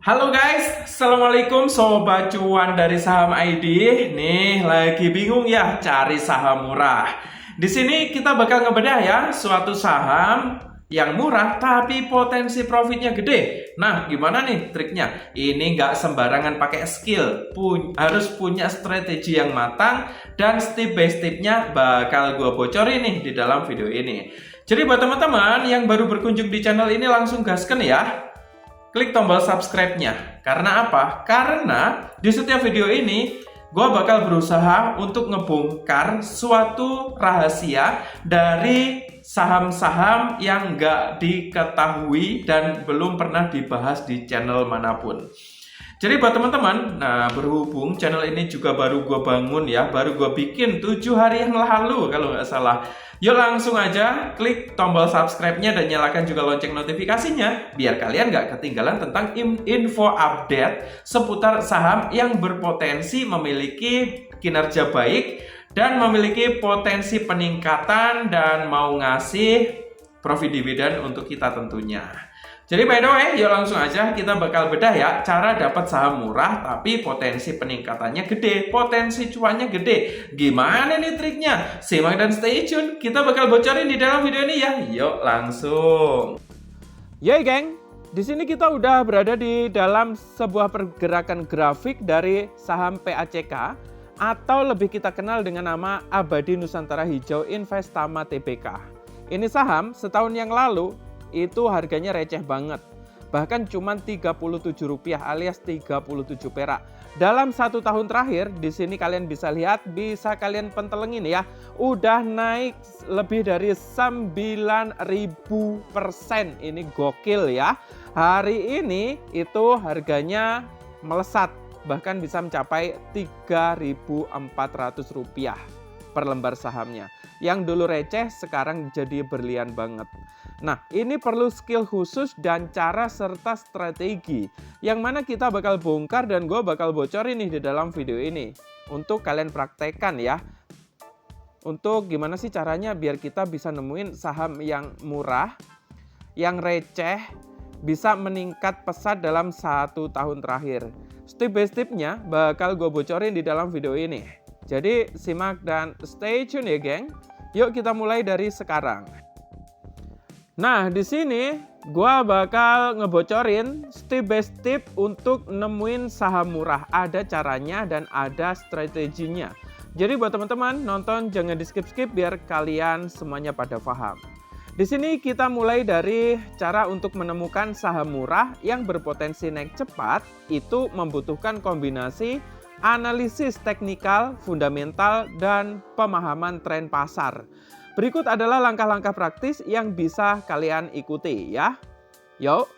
Halo guys, Assalamualaikum Sobat Cuan dari Saham ID. Nih, lagi bingung ya cari saham murah. Di sini kita bakal ngebedah ya suatu saham yang murah tapi potensi profitnya gede. Nah, gimana nih triknya? Ini nggak sembarangan pakai skill, harus punya strategi yang matang dan step by stepnya bakal gue bocorin nih di dalam video ini. Jadi buat teman-teman yang baru berkunjung di channel ini langsung gasken ya. Klik tombol subscribe-nya. Karena apa? Karena di setiap video ini gue bakal berusaha untuk ngebongkar suatu rahasia dari saham-saham yang nggak diketahui dan belum pernah dibahas di channel manapun. Jadi buat teman-teman, nah berhubung channel ini juga baru gue bangun ya, baru gue bikin 7 hari yang lalu kalau nggak salah. Yuk langsung aja klik tombol subscribe-nya dan nyalakan juga lonceng notifikasinya biar kalian nggak ketinggalan tentang info update seputar saham yang berpotensi memiliki kinerja baik dan memiliki potensi peningkatan dan mau ngasih profit dividen untuk kita tentunya. Jadi by the way, yuk langsung aja kita bakal bedah ya cara dapat saham murah tapi potensi peningkatannya gede, potensi cuannya gede. Gimana nih triknya? Simak dan stay tune. Kita bakal bocorin di dalam video ini ya. Yuk langsung. Yeay geng, di sini kita udah berada di dalam sebuah pergerakan grafik dari saham PACK atau lebih kita kenal dengan nama Abadi Nusantara Hijau Investama Tbk. Ini saham setahun yang lalu itu harganya receh banget. Bahkan cuma Rp37 alias 37 perak. Dalam 1 tahun terakhir, di sini kalian bisa lihat, bisa kalian pentelengin ya. Udah naik lebih dari 9.000%. Ini gokil ya. Hari ini itu harganya melesat. Bahkan bisa mencapai Rp3.400 per lembar sahamnya. Yang dulu receh sekarang jadi berlian banget. Nah, ini perlu skill khusus dan cara serta strategi yang mana kita bakal bongkar dan gue bakal bocorin nih di dalam video ini untuk kalian praktekkan ya. Untuk gimana sih caranya biar kita bisa nemuin saham yang murah, yang receh, bisa meningkat pesat dalam 1 tahun terakhir. Step by stepnya bakal gue bocorin di dalam video ini. Jadi simak dan stay tune ya geng. Yuk kita mulai dari sekarang. Nah, di sini gua bakal ngebocorin step by step untuk nemuin saham murah. Ada caranya dan ada strateginya. Jadi buat teman-teman nonton jangan di skip-skip biar kalian semuanya pada paham. Di sini kita mulai dari cara untuk menemukan saham murah yang berpotensi naik cepat itu membutuhkan kombinasi analisis teknikal, fundamental, dan pemahaman tren pasar. Berikut adalah langkah-langkah praktis yang bisa kalian ikuti ya. Yuk,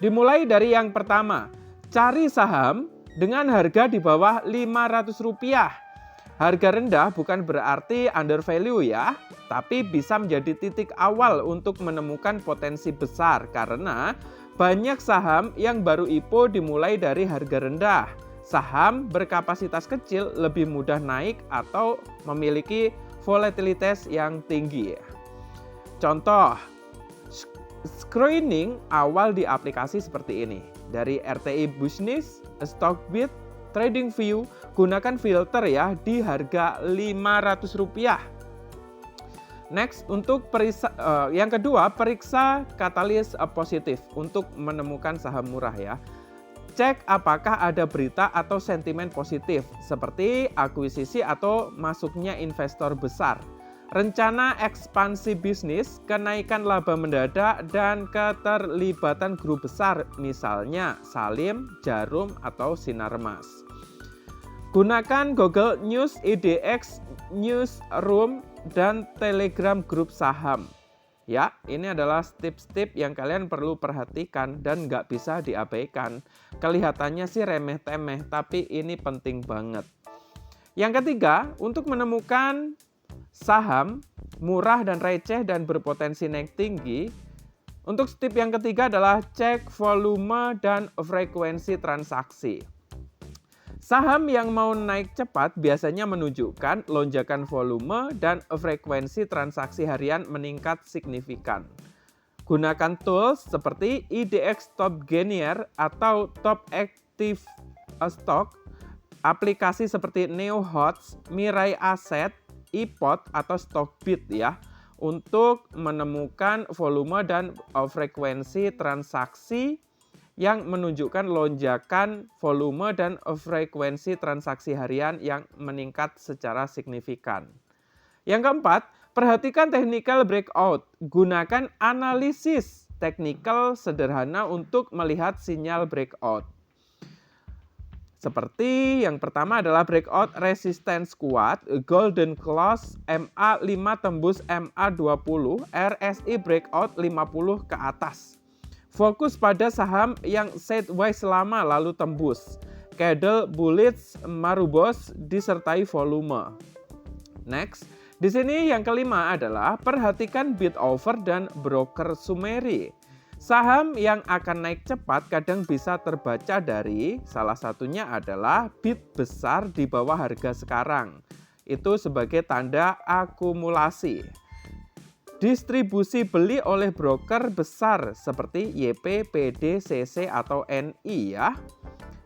dimulai dari yang pertama. Cari saham dengan harga di bawah Rp500. Harga rendah bukan berarti under value ya, tapi bisa menjadi titik awal untuk menemukan potensi besar karena banyak saham yang baru IPO dimulai dari harga rendah. Saham berkapasitas kecil lebih mudah naik atau memiliki volatilitas yang tinggi. Contoh, screening awal di aplikasi seperti ini. Dari RTI Business, Stockbit, TradingView, gunakan filter ya di harga Rp500. Next, untuk yang kedua, periksa katalis positif untuk menemukan saham murah ya. Cek apakah ada berita atau sentimen positif seperti akuisisi atau masuknya investor besar, rencana ekspansi bisnis, kenaikan laba mendadak, dan keterlibatan grup besar misalnya Salim, Jarum, atau Sinarmas. Gunakan Google News, IDX, Newsroom, dan Telegram grup saham. Ya, ini adalah tips-tips yang kalian perlu perhatikan dan nggak bisa diabaikan. Kelihatannya sih remeh-temeh, tapi ini penting banget. Yang ketiga, untuk menemukan saham murah dan receh dan berpotensi naik tinggi, untuk step yang ketiga adalah cek volume dan frekuensi transaksi. Saham yang mau naik cepat biasanya menunjukkan lonjakan volume dan frekuensi transaksi harian meningkat signifikan. Gunakan tools seperti IDX Top Gainer atau Top Active Stock, aplikasi seperti NeoHots, Mirai Asset, iPod atau Stockbit ya, untuk menemukan volume dan frekuensi transaksi yang menunjukkan lonjakan volume dan frekuensi transaksi harian yang meningkat secara signifikan. Yang keempat, perhatikan technical breakout. Gunakan analisis teknikal sederhana untuk melihat sinyal breakout. Seperti yang pertama adalah breakout resistance kuat, golden close, MA5 tembus MA20, RSI breakout 50 ke atas. Fokus pada saham yang sideways lama lalu tembus. Candle bullish, marubos disertai volume. Next, di sini yang kelima adalah perhatikan bid offer dan broker summary. Saham yang akan naik cepat kadang bisa terbaca dari salah satunya adalah bid besar di bawah harga sekarang. Itu sebagai tanda akumulasi. Distribusi beli oleh broker besar seperti YP, PD, CC atau NI ya.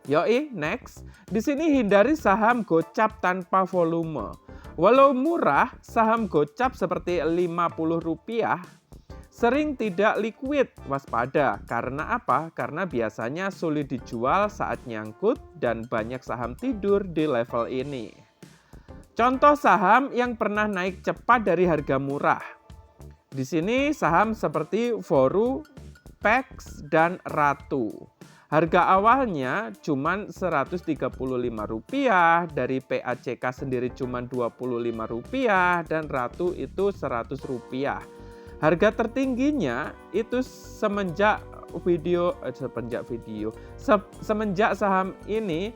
Yoi, next. Di sini hindari saham gocap tanpa volume. Walau murah, saham gocap seperti Rp50 sering tidak liquid. Waspada. Karena apa? Karena biasanya sulit dijual saat nyangkut dan banyak saham tidur di level ini. Contoh saham yang pernah naik cepat dari harga murah. Di sini saham seperti Foru, Pex, dan Ratu. Harga awalnya cuma Rp135, dari PACK sendiri cuma Rp25 dan Ratu itu Rp100. Harga tertingginya itu semenjak saham ini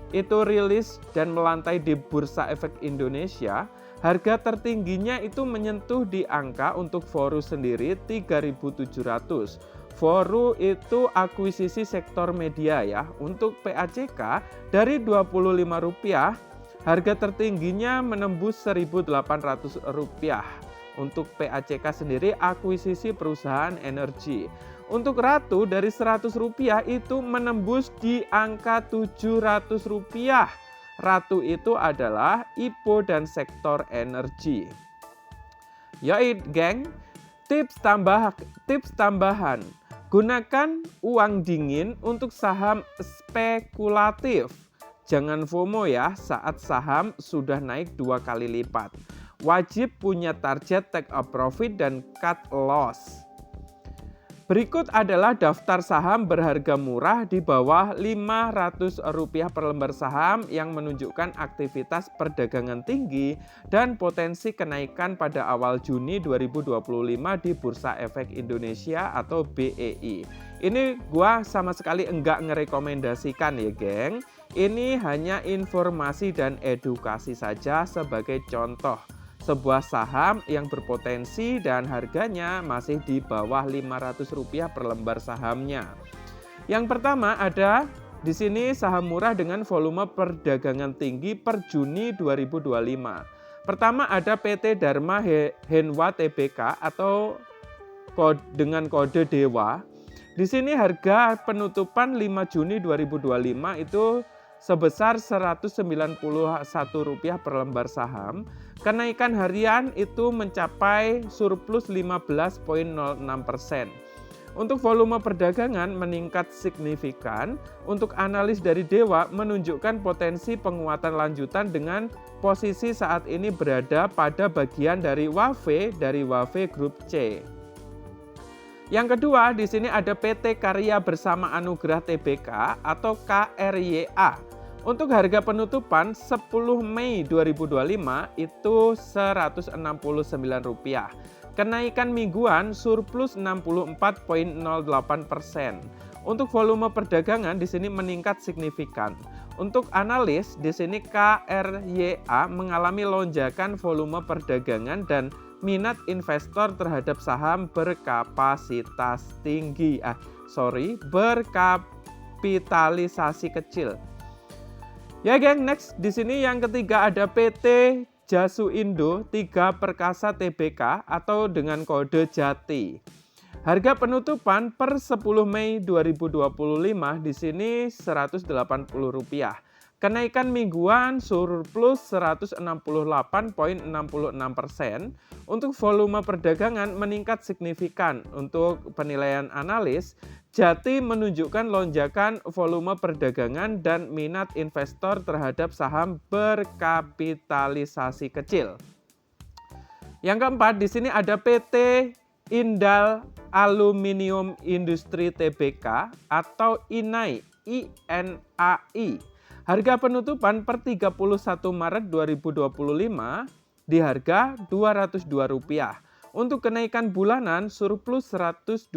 itu rilis dan melantai di Bursa Efek Indonesia. Harga tertingginya itu menyentuh di angka untuk Foru sendiri 3.700. Foru itu akuisisi sektor media ya. Untuk PACK dari Rp25, harga tertingginya menembus Rp1.800. Untuk PACK sendiri akuisisi perusahaan energi. Untuk Ratu dari Rp100 itu menembus di angka Rp700. Ratu itu adalah IPO dan sektor energi. Yoi geng, tips tambahan. Gunakan uang dingin untuk saham spekulatif. Jangan FOMO ya saat saham sudah naik 2 kali lipat. Wajib punya target take a profit dan cut loss. Berikut adalah daftar saham berharga murah di bawah Rp500 per lembar saham yang menunjukkan aktivitas perdagangan tinggi dan potensi kenaikan pada awal Juni 2025 di Bursa Efek Indonesia atau BEI. Ini gua sama sekali enggak ngerekomendasikan ya geng. Ini hanya informasi dan edukasi saja sebagai contoh. Sebuah saham yang berpotensi dan harganya masih di bawah Rp500 per lembar sahamnya. Yang pertama ada di sini saham murah dengan volume perdagangan tinggi per Juni 2025. Pertama ada PT Dharma Henwa Tbk atau dengan kode DEWA. Di sini harga penutupan 5 Juni 2025 itu sebesar Rp191 per lembar saham. Kenaikan harian itu mencapai surplus 15,06%. Untuk volume perdagangan meningkat signifikan. Untuk analis dari Dewa menunjukkan potensi penguatan lanjutan dengan posisi saat ini berada pada bagian dari WAFE Grup C. Yang kedua, di sini ada PT Karya Bersama Anugrah Tbk atau KRYA. Untuk harga penutupan 10 Mei 2025 itu Rp169. Kenaikan mingguan surplus 64,08%. Untuk volume perdagangan di sini meningkat signifikan. Untuk analis di sini KRYA mengalami lonjakan volume perdagangan dan minat investor terhadap saham berkapasitas tinggi. Berkapitalisasi kecil. Ya geng, next di sini yang ketiga ada PT Jasu Indo 3 Perkasa Tbk atau dengan kode Jati. Harga penutupan per 10 Mei 2025 di sini Rp180. Kenaikan mingguan surplus 168,66%. Untuk volume perdagangan meningkat signifikan. Untuk penilaian analis, Jati menunjukkan lonjakan volume perdagangan dan minat investor terhadap saham berkapitalisasi kecil. Yang keempat, di sini ada PT Indal Aluminium Industri Tbk atau INAI. Harga penutupan per 31 Maret 2025 di harga Rp202. Untuk kenaikan bulanan surplus 121,98%.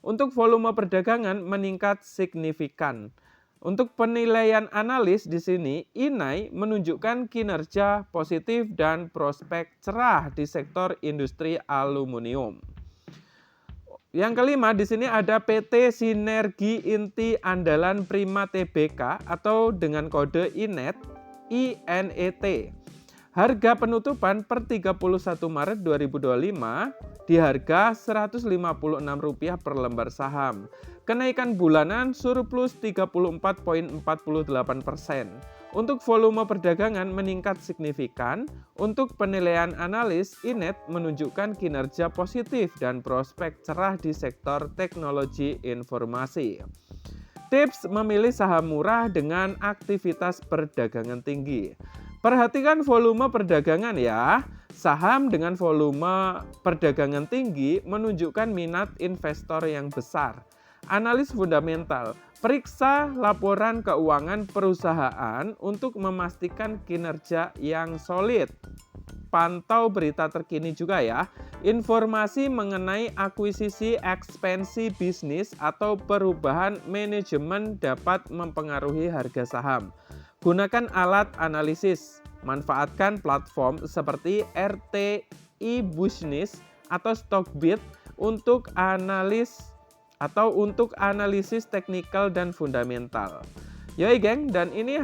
Untuk volume perdagangan meningkat signifikan. Untuk penilaian analis di sini, INAI menunjukkan kinerja positif dan prospek cerah di sektor industri aluminium. Yang kelima, di sini ada PT Sinergi Inti Andalan Prima Tbk atau dengan kode INET. Harga penutupan per 31 Maret 2025 di harga Rp156 per lembar saham. Kenaikan bulanan surplus 34,48%. Untuk volume perdagangan meningkat signifikan. Untuk penilaian analis, INET menunjukkan kinerja positif dan prospek cerah di sektor teknologi informasi. Tips memilih saham murah dengan aktivitas perdagangan tinggi. Perhatikan volume perdagangan ya. Saham dengan volume perdagangan tinggi menunjukkan minat investor yang besar. Analis fundamental. Periksa laporan keuangan perusahaan untuk memastikan kinerja yang solid. Pantau berita terkini juga ya. Informasi mengenai akuisisi, ekspansi bisnis atau perubahan manajemen dapat mempengaruhi harga saham. Gunakan alat analisis. Manfaatkan platform seperti RTI Business atau Stockbit untuk analisis teknikal dan fundamental. Yoi geng, dan ini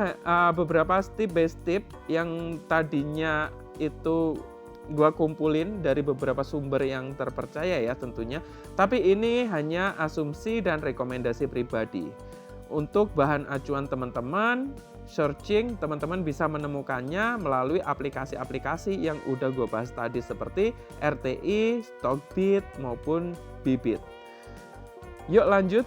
beberapa step by step yang tadinya itu gua kumpulin dari beberapa sumber yang terpercaya ya tentunya. Tapi ini hanya asumsi dan rekomendasi pribadi. Untuk bahan acuan teman-teman, searching, teman-teman bisa menemukannya melalui aplikasi-aplikasi yang udah gue bahas tadi seperti RTI, Stockbit, maupun Bibit. Yuk lanjut.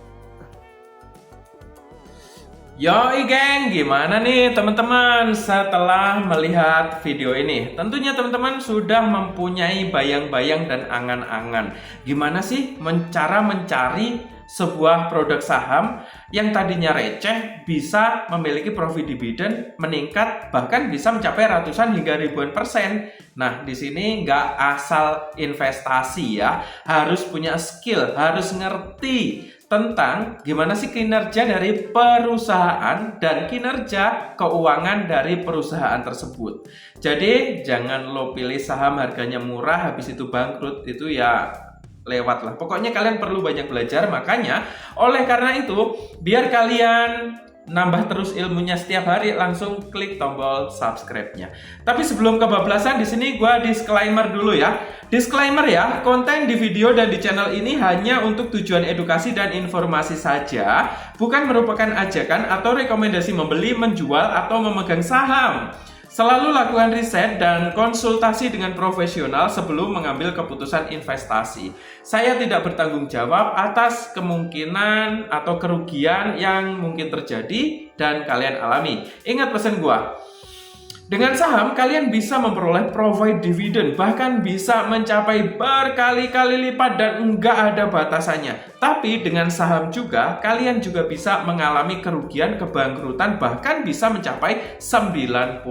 Yoi geng, gimana nih teman-teman setelah melihat video ini? Tentunya teman-teman sudah mempunyai bayang-bayang dan angan-angan. Gimana sih cara mencari sebuah produk saham yang tadinya receh bisa memiliki profit dividen meningkat bahkan bisa mencapai ratusan hingga ribuan persen. Nah, di sini nggak asal investasi ya, harus punya skill, harus ngerti tentang gimana sih kinerja dari perusahaan dan kinerja keuangan dari perusahaan tersebut. Jadi jangan lo pilih saham harganya murah habis itu bangkrut, itu ya lewat lah. Pokoknya kalian perlu banyak belajar. Makanya oleh karena itu biar kalian nambah terus ilmunya setiap hari, langsung klik tombol subscribe-nya. Tapi sebelum kebablasan, di sini gua disclaimer dulu ya. Disclaimer ya, konten di video dan di channel ini hanya untuk tujuan edukasi dan informasi saja, bukan merupakan ajakan atau rekomendasi membeli, menjual, atau memegang saham. Selalu lakukan riset dan konsultasi dengan profesional sebelum mengambil keputusan investasi. Saya tidak bertanggung jawab atas kemungkinan atau kerugian yang mungkin terjadi dan kalian alami. Ingat pesan gua. Dengan saham, kalian bisa memperoleh profit dividen, bahkan bisa mencapai berkali-kali lipat dan enggak ada batasannya. Tapi dengan saham juga, kalian juga bisa mengalami kerugian, kebangkrutan, bahkan bisa mencapai 99%.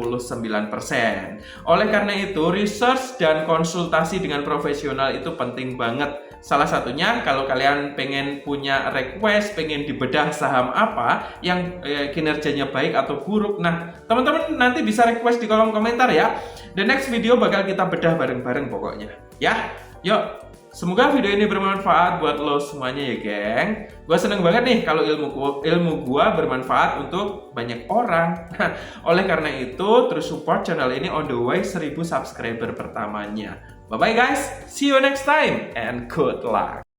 Oleh karena itu, research dan konsultasi dengan profesional itu penting banget. Salah satunya kalau kalian pengen punya request, pengen dibedah saham apa yang kinerjanya baik atau buruk. Nah, teman-teman nanti bisa request di kolom komentar ya. The next video bakal kita bedah bareng-bareng pokoknya. Ya, yuk. Semoga video ini bermanfaat buat lo semuanya ya, geng. Gua seneng banget nih kalau ilmu gua bermanfaat untuk banyak orang. Oleh karena itu, terus support channel ini on the way 1000 subscriber pertamanya. Bye-bye guys, see you next time and good luck.